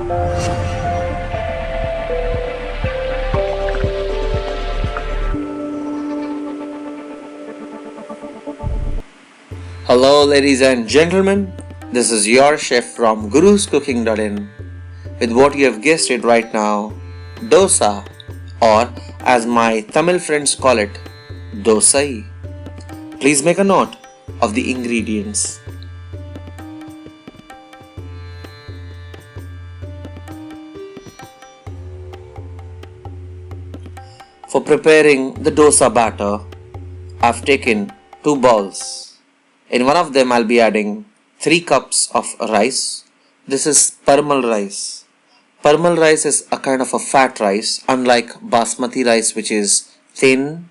Hello ladies and gentlemen, this is your chef from guruscooking.in with what you have guessed it right now, dosa, or as my Tamil friends call it, dosai. Please make a note of the ingredients. For preparing the dosa batter, I've taken 2 bowls. In one of them I'll be adding 3 cups of rice. This is Parmal rice. Parmal rice is a kind of a fat rice, unlike Basmati rice which is thin.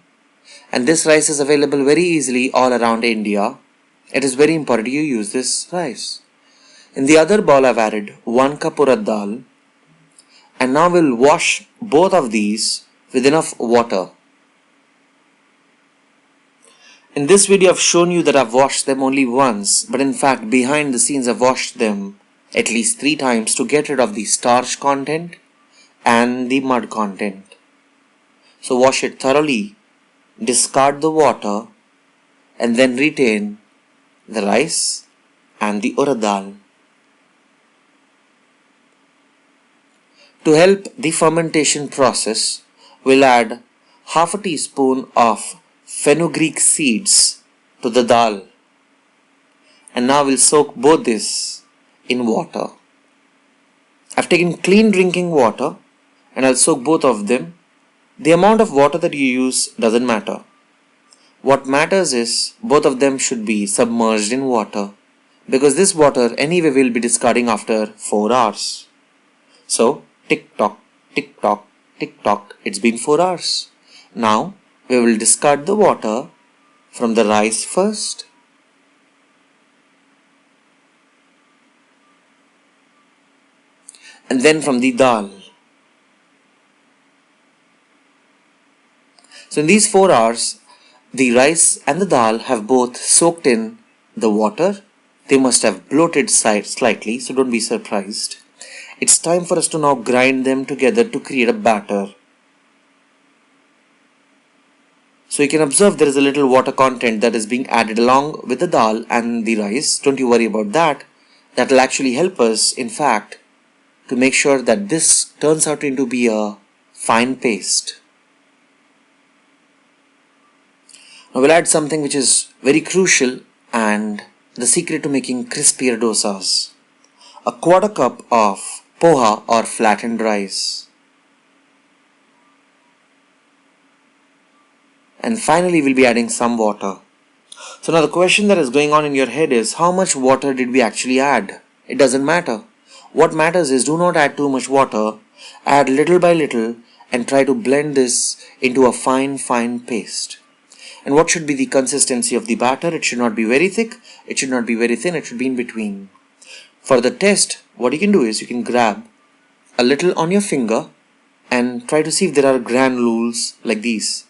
And this rice is available very easily all around India. It is very important you use this rice. In the other bowl I've added 1 cup urad dal. And now we'll wash both of these with enough water. In this video I've shown you that I've washed them only once, but in fact behind the scenes I've washed them at least 3 times to get rid of the starch content and the mud content. So wash it thoroughly, discard the water, and then retain the rice and the urad dal. To help the fermentation process, we'll add half a teaspoon of Fenugreek Seeds to the dal, and now we'll soak both this in water. I've taken clean drinking water and I'll soak both of them. The amount of water that you use doesn't matter. What matters is both of them should be submerged in water, because this water anyway we'll be discarding after 4 hours. So tick tock, tick tock, tick tock, it's been 4 hours. Now we will discard the water from the rice first, and then from the dal. So in these 4 hours, the rice and the dal have both soaked in the water. They must have bloated slightly, so don't be surprised. It's time for us to now grind them together to create a batter. So you can observe there is a little water content that is being added along with the dal and the rice. Don't you worry about that. That will actually help us, in fact, to make sure that this turns out into be a fine paste. Now we'll add something which is very crucial and the secret to making crispier dosas. A quarter cup of poha or flattened rice. And finally we'll be adding some water. So now the question that is going on in your head is, how much water did we actually add? It doesn't matter. What matters is, do not add too much water. Add little by little and try to blend this into a fine paste. And what should be the consistency of the batter? It should not be very thick, it should not be very thin, it should be in between. For the test, what you can do is you can grab a little on your finger and try to see if there are granules like these.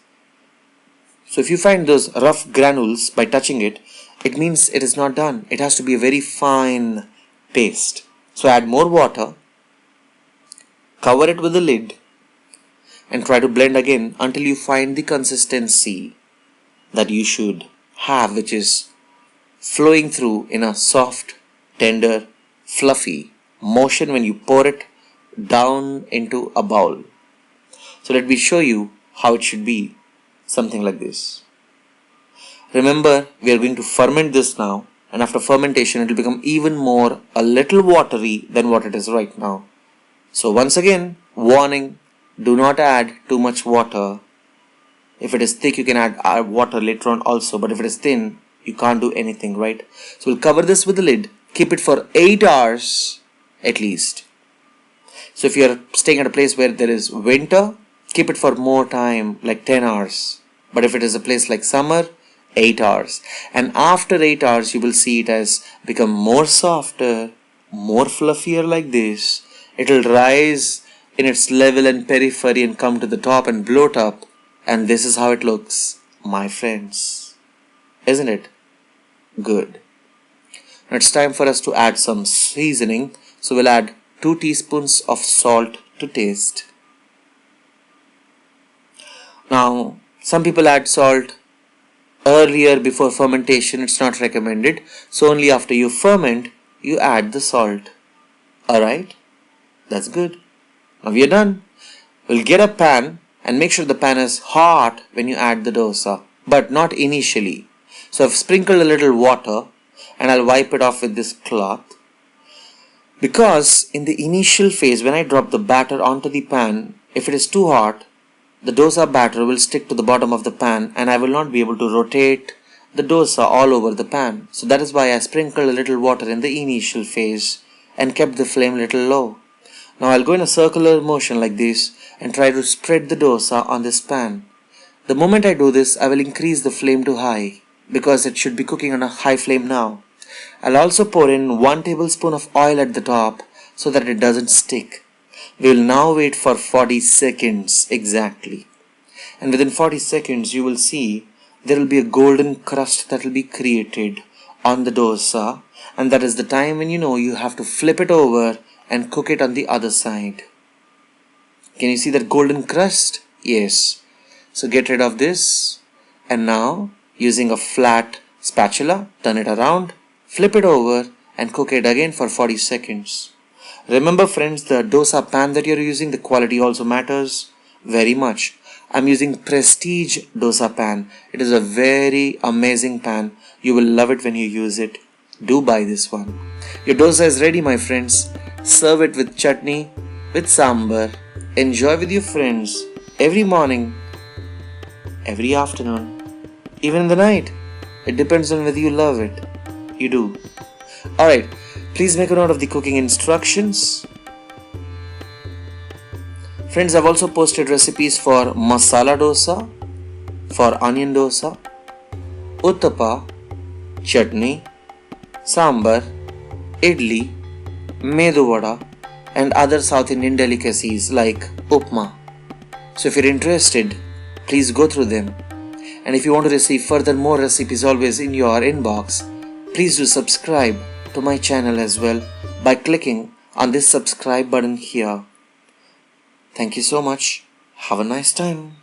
So if you find those rough granules by touching it, it means it is not done. It has to be a very fine paste. So add more water, cover it with the lid, and try to blend again until you find the consistency that you should have, which is flowing through in a soft, tender, fluffy motion when you pour it down into a bowl. So let me show you how it should be. Something like this. Remember, we are going to ferment this now, and after fermentation it will become even more a little watery than what it is right now. So once again, warning, do not add too much water. If it is thick, you can add water later on also, but if it is thin, you can't do anything, right? So we'll cover this with the lid, keep it for 8 hours at least. So if you are staying at a place where there is winter, keep it for more time, like 10 hours. But if it is a place like summer, 8 hours. And after 8 hours, you will see it has become more softer, more fluffier like this. It will rise in its level and periphery and come to the top and bloat up. And this is how it looks, my friends. Isn't it? Good. Now it's time for us to add some seasoning. So we'll add 2 teaspoons of salt to taste. Now, some people add salt earlier before fermentation. It's not recommended. So only after you ferment, you add the salt. Alright, that's good. Now we are done. We'll get a pan and make sure the pan is hot when you add the dosa, but not initially. So I've sprinkled a little water and I'll wipe it off with this cloth. Because in the initial phase, when I drop the batter onto the pan, if it is too hot, the dosa batter will stick to the bottom of the pan and I will not be able to rotate the dosa all over the pan. So that is why I sprinkled a little water in the initial phase and kept the flame a little low. Now I'll go in a circular motion like this and try to spread the dosa on this pan. The moment I do this, I will increase the flame to high because it should be cooking on a high flame now. I'll also pour in 1 tablespoon of oil at the top so that it doesn't stick. We will now wait for 40 seconds exactly. And within 40 seconds you will see there will be a golden crust that will be created on the dosa, and that is the time when you know you have to flip it over and cook it on the other side. Can you see that golden crust? Yes. So get rid of this and now using a flat spatula, turn it around, flip it over and cook it again for 40 seconds. Remember friends, the dosa pan that you're using, the quality also matters very much. I'm using Prestige dosa pan. It is a very amazing pan. You will love it when you use it. Do buy this one. Your dosa is ready, my friends. Serve it with chutney, with sambar. Enjoy with your friends every morning, every afternoon, even in the night. It depends on whether you love it. You do. Alright, please make a note of the cooking instructions. Friends, I've also posted recipes for masala dosa, for onion dosa, uttapa, chutney, sambar, idli, medu vada, and other South Indian delicacies like upma. So if you're interested, please go through them. And if you want to receive further more recipes always in your inbox, please do subscribe to my channel as well by clicking on this subscribe button here. Thank you so much. Have a nice time.